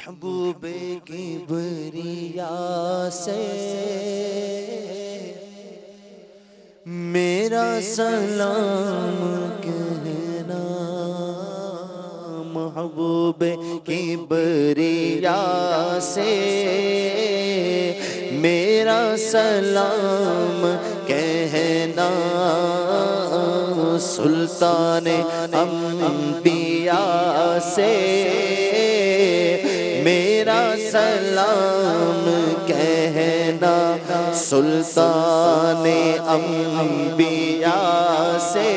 محبوب کبریا سے میرا سلام کہنا، محبوب کبریا سے میرا سلام کہنا، سلطان انبیاء سے میرا سلام کہنا، سلطان انبیاء سے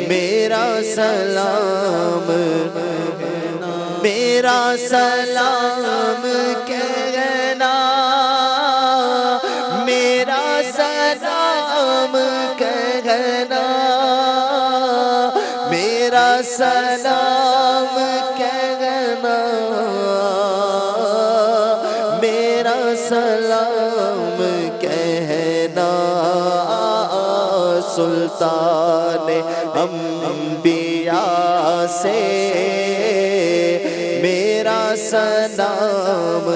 میرا سلام کہنا، میرا سلام کہنا، میرا سلام کہنا، میرا سلام کہنا، میرا سلام کہنا، سلطان انبیاء سے میرا سلام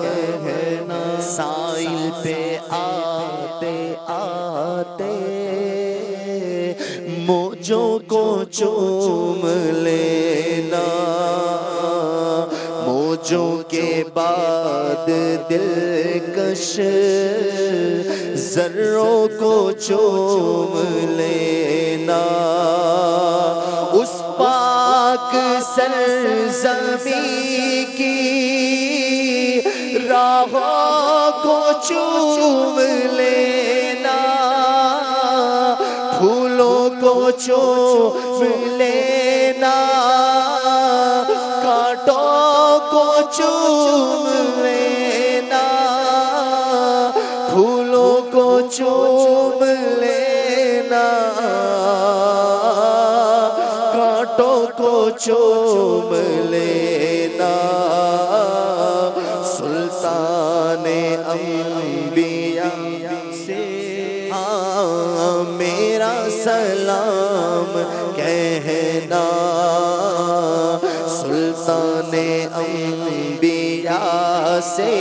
کہنا، سائل پہ آتے آتے موجوں کو چوم لینا، موجوں کے بعد دلکش ذروں کو چوم لینا، اس پاک سرزمین کی راہوں کو چوم لینا، پھولوں کو چوم لینا، کانٹوں کو چوم لینا، پھولوں کو چوم لینا، کانٹوں کو چوم لینا، سلطان انبیاء سے میرا سلام کہنا، سلطان انبیاء سے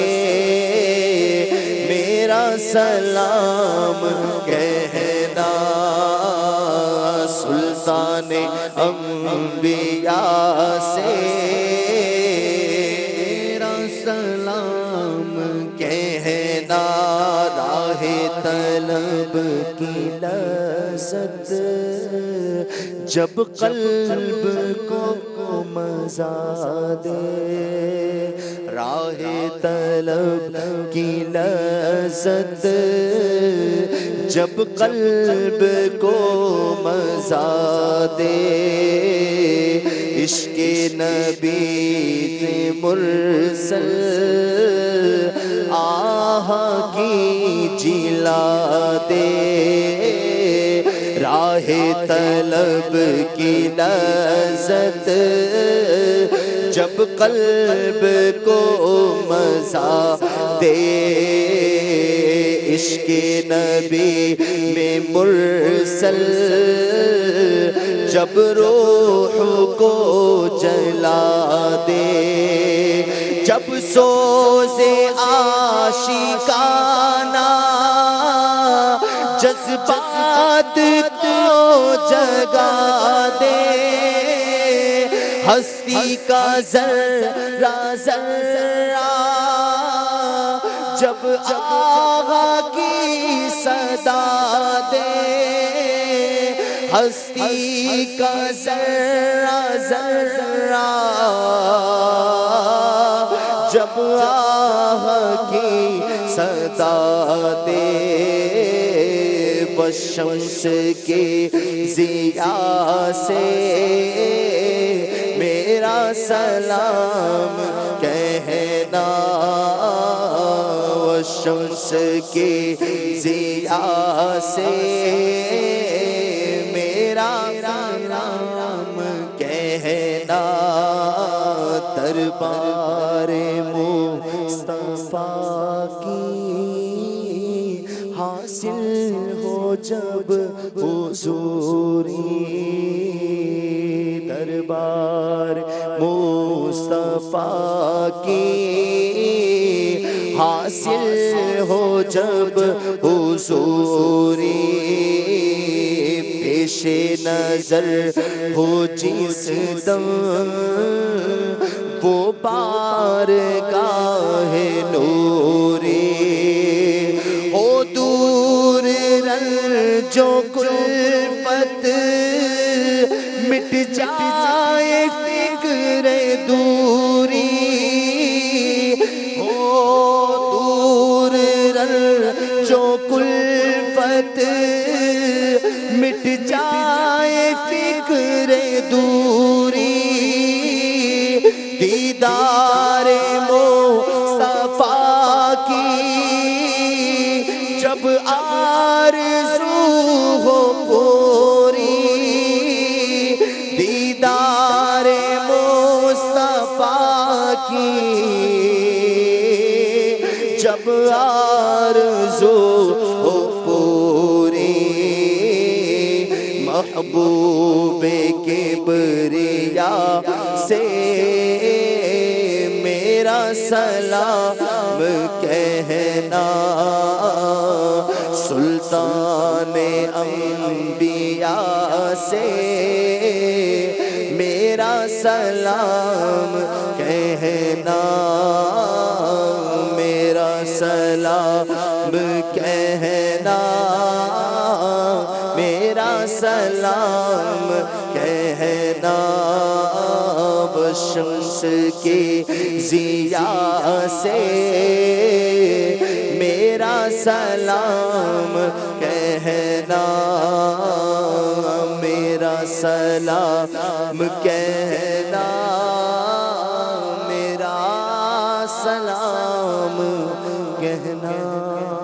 میرا سلام کہنا، سلطان انبیاء سے میرا سلام کہنا، راہ طلب کی لذت جب قلب کو مزا دے، راہ طلب کی لذت جب قلب کو مزا دے، عشق نبی مرسل آہ کی جلا دے، راہ طلب کی لذت جب قلب کو مزا دے، عشق نبی میں مرسل جب روح کو جلا دے، جب سوز عاشقانہ جذبات کو جگا دے، ہستی کا ذرہ ذرہ جب آغا کی صدا دے، ہستی کا ذرہ ذرہ جب آغا کی صدا دے، والشمس کی ضیاء سے میرا سلام کہنا، والشمس کی ضیاء سے میرا سلام کہنا، دربار مصطفیٰ کی حاصل ہو جب حضوری، دربار مصطفیٰ کی حاصل ہو جب حضوری پیش نظر ہو جس دم وہ بارگاہ نوری ہو دور جو کلفت مٹ جائے فکر دوری ہو دور جو کلفت مٹ جائے فکر دوری دیدار مصطفیٰ کی جب آرزو ہو پوری دیدار مصطفیٰ کی جب آرزو ہو پوری محبوب کبریا سے میرا سلام کہنا سلطان انبیاء سے میرا سلام کہنا میرا سلام کہنا میرا سلام کہنا شمس کی ضیاء سے میرا سلام کہنا میرا سلام کہنا میرا سلام کہنا